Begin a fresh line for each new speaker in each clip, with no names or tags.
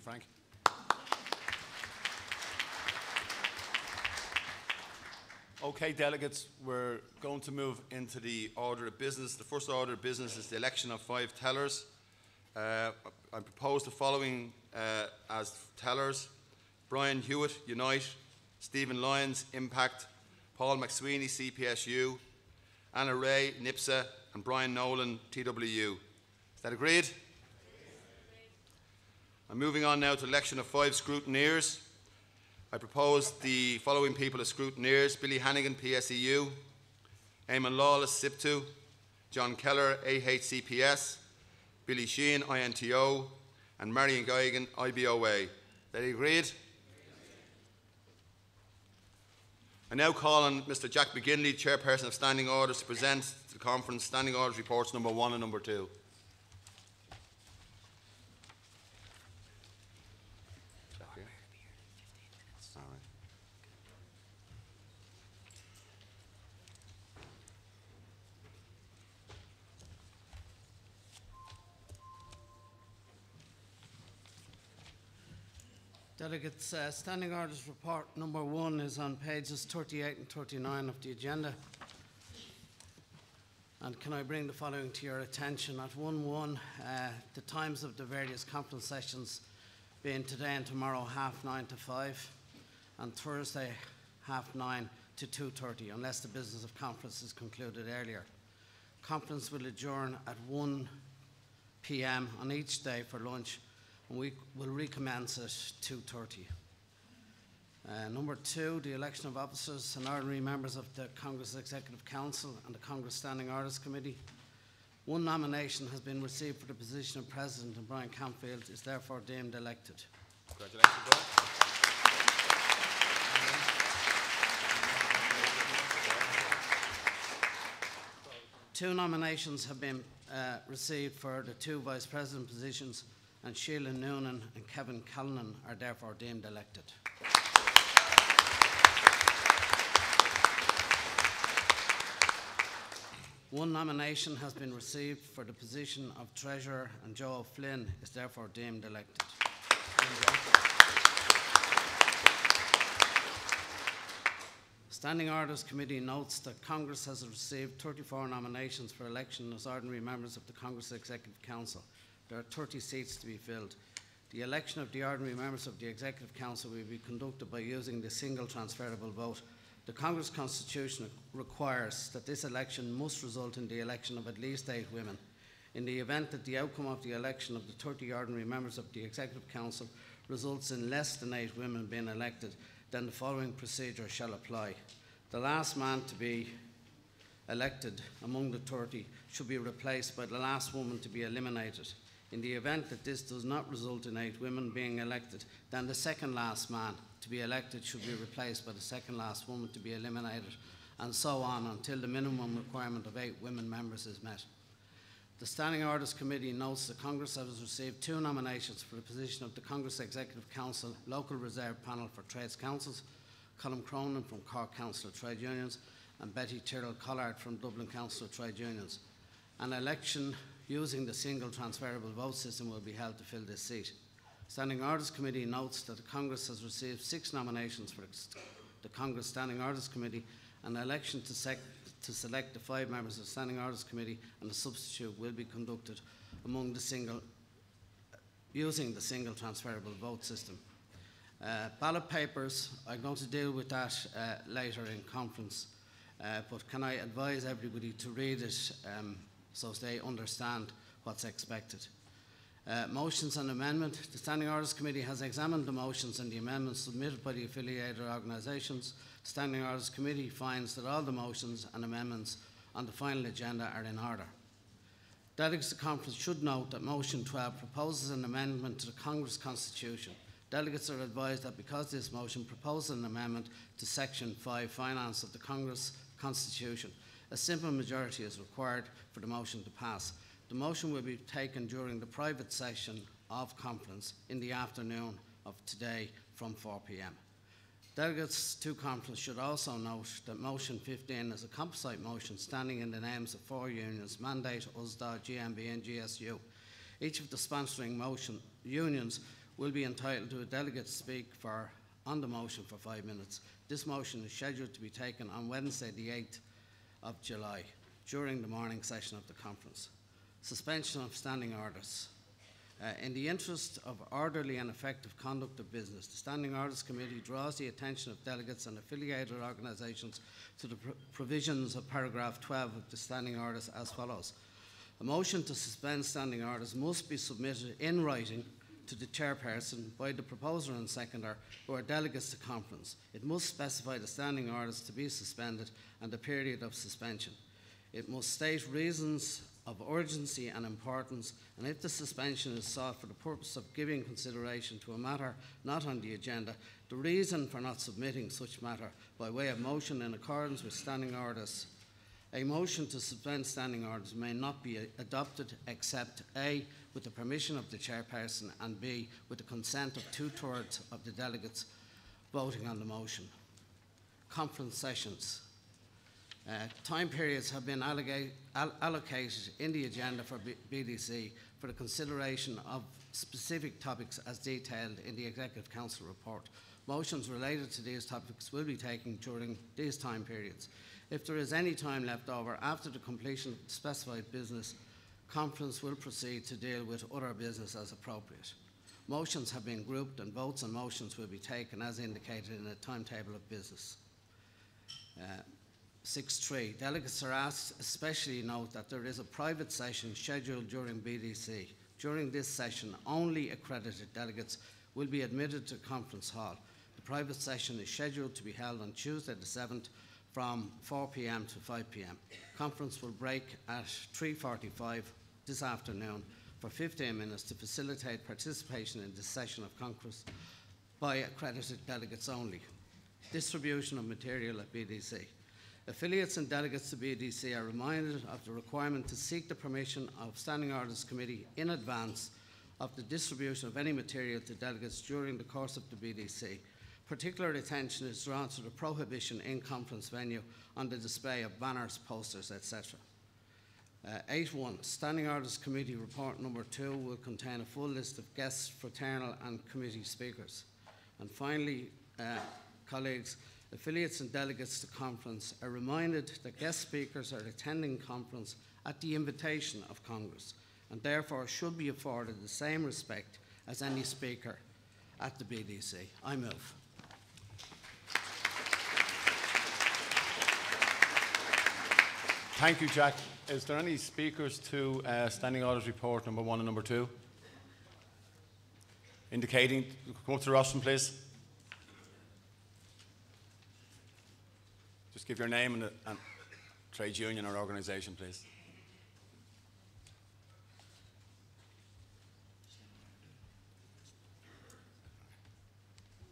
Frank. Okay, delegates, we're going to move into the order of business. The first order of business is the election of 5 tellers. I propose the following as tellers: Brian Hewitt, Unite; Stephen Lyons, Impact; Paul McSweeney, CPSU; Anna Ray, NIPSA; and Brian Nolan, TWU. Is that agreed? I'm moving on now to election of 5 scrutineers. I propose the following people as scrutineers: Billy Hannigan, PSEU; Eamon Lawless, SIPTU; John Keller, AHCPS; Billy Sheehan, INTO; and Marion Geigen, IBOA. Is that agreed? I now call on Mr. Jack McGinley, Chairperson of Standing Orders, to present to the conference Standing Orders reports number 1 and number 2.
Delegates, Standing Orders report number 1 is on pages 38 and 39 of the agenda. And can I bring the following to your attention? At 1:1, the times of the various conference sessions being today and tomorrow 9:30 to 5, and Thursday 9:30 to 2:30, unless the business of conference is concluded earlier. Conference will adjourn at 1 p.m. on each day for lunch, and we will recommence at 2:30. Number 2, the election of officers and ordinary members of the Congress Executive Council and the Congress Standing Orders Committee. 1 nomination has been received for the position of President, and Brian Campfield is therefore deemed elected.
Congratulations, Brian.
2 nominations have been received for the 2 Vice President positions, and Sheila Noonan and Kevin Callanan are therefore deemed elected. One nomination has been received for the position of Treasurer, and Joe Flynn is therefore deemed elected. Standing Orders Committee notes that Congress has received 34 nominations for election as ordinary members of the Congress Executive Council. There are 30 seats to be filled. The election of the ordinary members of the Executive Council will be conducted by using the single transferable vote. The Congress Constitution requires that this election must result in the election of at least 8 women. In the event that the outcome of the election of the 30 ordinary members of the Executive Council results in less than 8 women being elected, then the following procedure shall apply. The last man to be elected among the 30 should be replaced by the last woman to be eliminated. In the event that this does not result in 8 women being elected, then the second last man to be elected should be replaced by the second last woman to be eliminated, and so on until the minimum requirement of 8 women members is met. The Standing Orders Committee notes that Congress has received 2 nominations for the position of the Congress Executive Council Local Reserve Panel for Trades Councils: Colm Cronin from Cork Council of Trade Unions and Betty Tyrrell Collard from Dublin Council of Trade Unions. An election using the single transferable vote system will be held to fill this seat. Standing Orders Committee notes that the Congress has received 6 nominations for the Congress Standing Orders Committee. An election to select the 5 members of the Standing Orders Committee and a substitute will be conducted using the single transferable vote system. Ballot papers, I'm going to deal with that later in conference, but can I advise everybody to read it so they understand what's expected. Motions and amendment. The Standing Orders Committee has examined the motions and the amendments submitted by the affiliated organisations. The Standing Orders Committee finds that all the motions and amendments on the final agenda are in order. Delegates of the conference should note that motion 12 proposes an amendment to the Congress Constitution. Delegates are advised that because this motion proposes an amendment to Section 5 Finance of the Congress Constitution, a simple majority is required for the motion to pass. The motion will be taken during the private session of conference in the afternoon of today from 4 p.m. Delegates to conference should also note that motion 15 is a composite motion standing in the names of 4 unions: Mandate, USDA, GMB and GSU. Each of the sponsoring motion unions will be entitled to a delegate to speak on the motion for 5 minutes. This motion is scheduled to be taken on Wednesday, the 8th of July, during the morning session of the conference. Suspension of standing orders. In the interest of orderly and effective conduct of business, the Standing Orders Committee draws the attention of delegates and affiliated organisations to the provisions of paragraph 12 of the Standing Orders as follows. A motion to suspend standing orders must be submitted in writing to the chairperson by the proposer and seconder who are delegates to conference. It must specify the standing orders to be suspended and the period of suspension. It must state reasons of urgency and importance, and if the suspension is sought for the purpose of giving consideration to a matter not on the agenda, the reason for not submitting such matter by way of motion in accordance with standing orders. A motion to suspend standing orders may not be adopted except A, with the permission of the chairperson, and B, with the consent of 2/3 of the delegates voting on the motion. Conference sessions. Time periods have been allocated in the agenda for BDC for the consideration of specific topics as detailed in the Executive Council report. Motions related to these topics will be taken during these time periods. If there is any time left over after the completion of the specified business, conference will proceed to deal with other business as appropriate. Motions have been grouped and votes on motions will be taken as indicated in the timetable of business. 6.3. Delegates are asked to especially note that there is a private session scheduled during BDC. During this session, only accredited delegates will be admitted to Conference Hall. The private session is scheduled to be held on Tuesday the 7th from 4 p.m. to 5 p.m. Conference will break at 3:45 this afternoon for 15 minutes to facilitate participation in this session of Congress by accredited delegates only. Distribution of material at BDC. Affiliates and delegates to BDC are reminded of the requirement to seek the permission of Standing Orders Committee in advance of the distribution of any material to delegates during the course of the BDC. Particular attention is drawn to the prohibition in conference venue on the display of banners, posters, etc. 8.1. Standing Orders Committee Report Number 2 will contain a full list of guests, fraternal and committee speakers. And finally, colleagues, affiliates and delegates to conference are reminded that guest speakers are attending conference at the invitation of Congress and therefore should be afforded the same respect as any speaker at the BDC. I move.
Thank you, Jack. Is there any speakers to Standing Orders Report Number 1 and Number 2? Indicating, come up to the rostrum, please. Just give your name and trade union or organisation, please.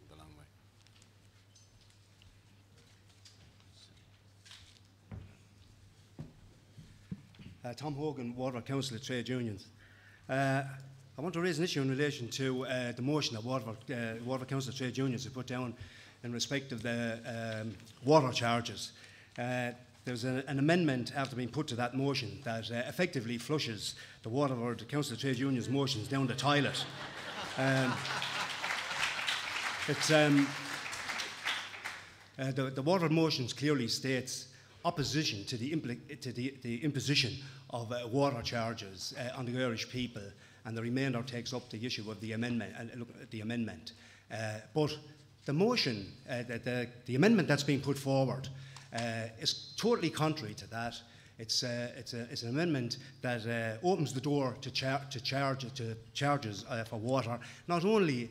The long way.
Tom Hogan, Waterford Council of Trade Unions. I want to raise an issue in relation to the motion that Waterford Council of Trade Unions have put down in respect of the water charges. There's an amendment after being put to that motion that effectively flushes the Waterford Council of Trade Unions motions down the toilet. The Waterford motions clearly states opposition to the imposition of water charges on the Irish people, and the remainder takes up the issue of the amendment. But the motion, the amendment that's being put forward is totally contrary to that. It's an amendment that opens the door to charges for water, not only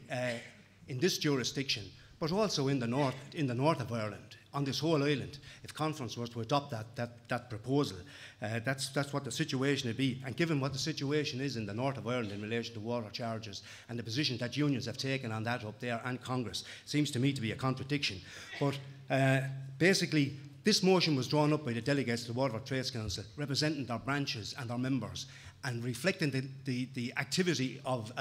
in this jurisdiction, but also in the north of Ireland, on this whole island. If Conference was to adopt that proposal, that's what the situation would be. And given what the situation is in the north of Ireland in relation to water charges and the position that unions have taken on that up there and Congress, seems to me to be a contradiction. But basically, this motion was drawn up by the delegates to the Waterford Trades Council, representing their branches and their members. and reflecting the activity of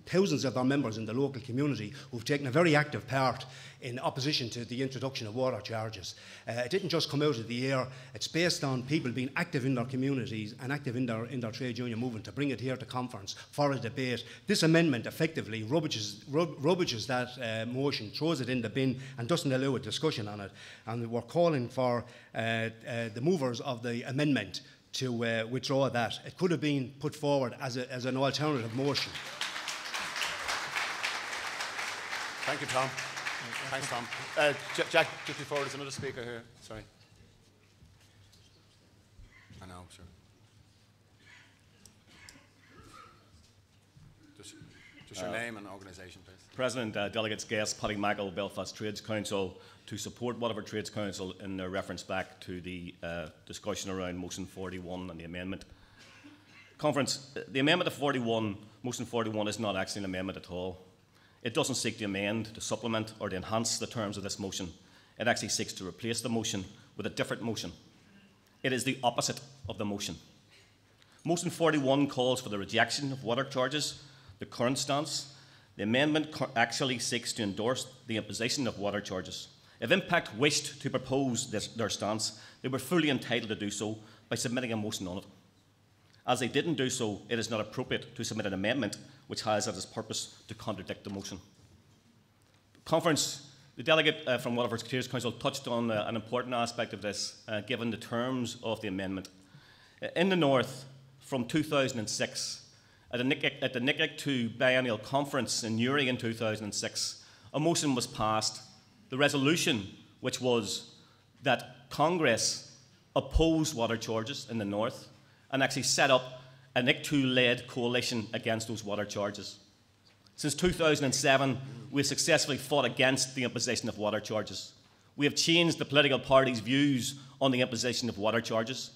thousands of our members in the local community who've taken a very active part in opposition to the introduction of water charges. It didn't just come out of the air. It's based on people being active in their communities and active in their trade union movement to bring it here to conference for a debate. This amendment effectively rubbiges that motion, throws it in the bin and doesn't allow a discussion on it. And we're calling for the movers of the amendment to withdraw that. It could have been put forward as an alternative motion.
Thank you, Tom. Thanks, Tom. Jack, just before there's another speaker here. Sorry. I know, sure. Just your name and organisation, please.
President, delegates, guests, Paddy Michael, Belfast Trades Council, to support Waterford Trades Council in their reference back to the discussion around Motion 41 and the amendment. Conference, the amendment of 41, Motion 41, is not actually an amendment at all. It doesn't seek to amend, to supplement, or to enhance the terms of this motion. It actually seeks to replace the motion with a different motion. It is the opposite of the motion. Motion 41 calls for the rejection of water charges, the current stance. The amendment actually seeks to endorse the imposition of water charges. If Impact wished to propose their stance, they were fully entitled to do so by submitting a motion on it. As they didn't do so, it is not appropriate to submit an amendment which has as its purpose to contradict the motion. Conference, the delegate from Waterford Trades Council touched on an important aspect of this, given the terms of the amendment. In the North, from 2006, at the NICIC 2 biennial conference in Newry in 2006, a motion was passed, the resolution which was that Congress opposed water charges in the North and actually set up a NIC 2-led coalition against those water charges. Since 2007, we have successfully fought against the imposition of water charges. We have changed the political party's views on the imposition of water charges.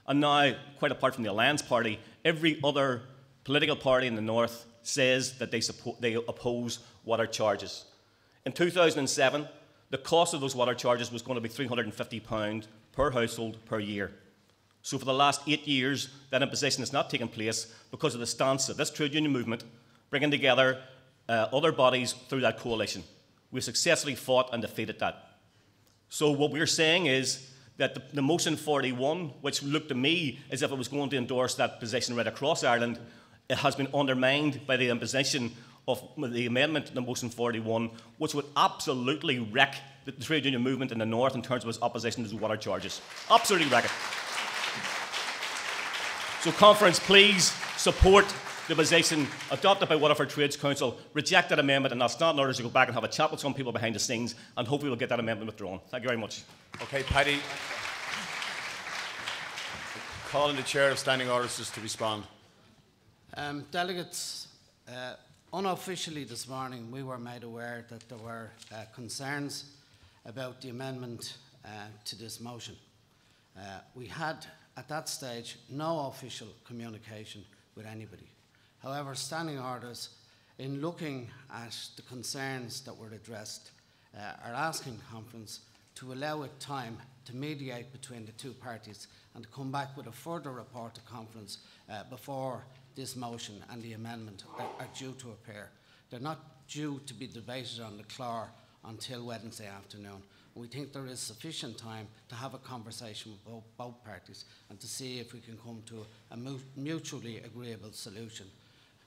And now, quite apart from the Alliance Party, every other political party in the North says that they oppose water charges. In 2007, the cost of those water charges was going to be £350 per household per year. So for the last 8 years, that imposition has not taken place because of the stance of this trade union movement, bringing together other bodies through that coalition. We've successfully fought and defeated that. So what we're saying is that the motion 41, which looked to me as if it was going to endorse that position right across Ireland, it has been undermined by the imposition of the amendment to the motion 41, which would absolutely wreck the trade union movement in the North in terms of its opposition to the water charges. Absolutely wreck it. So, Conference, please support the position adopted by Waterford Trades Council, reject that amendment, and I'll stand in order to go back and have a chat with some people behind the scenes, and hopefully we'll get that amendment withdrawn. Thank you very much.
Okay, Paddy. Calling the Chair of Standing Orders just to respond.
Delegates, unofficially this morning we were made aware that there were concerns about the amendment to this motion. We had at that stage no official communication with anybody. However, Standing Orders, in looking at the concerns that were addressed, are asking Conference to allow it time to mediate between the two parties and to come back with a further report to Conference before this motion and the amendment are due to appear. They're not due to be debated on the floor until Wednesday afternoon. We think there is sufficient time to have a conversation with both parties and to see if we can come to a mutually agreeable solution.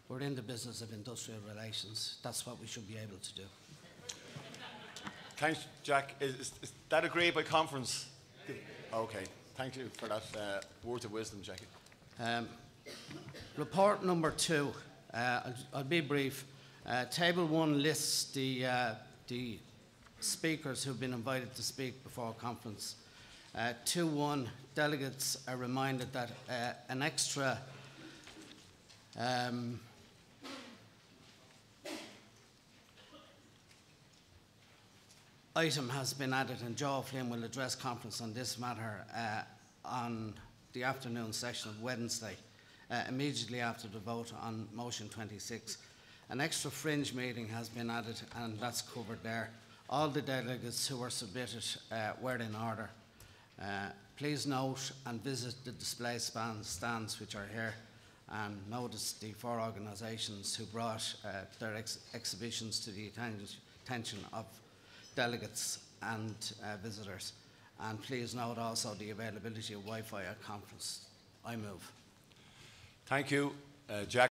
We're in the business of industrial relations. That's what we should be able to do.
Thanks, Jack. Is that agreed by Conference? Okay. Thank you for that words of wisdom, Jackie.
Report number 2. I'll be brief. Table 1 lists the speakers who've been invited to speak before Conference. 2.1, delegates are reminded that an extra item has been added, and Joe Flynn will address Conference on this matter on the afternoon session of Wednesday, immediately after the vote on motion 26. An extra fringe meeting has been added, and that's covered there. All the delegates who were submitted were in order. Please note and visit the display stands which are here, and notice the 4 organisations who brought their exhibitions to the attention of delegates and visitors. And please note also the availability of Wi-Fi at conference. I move.
Thank you, Jack.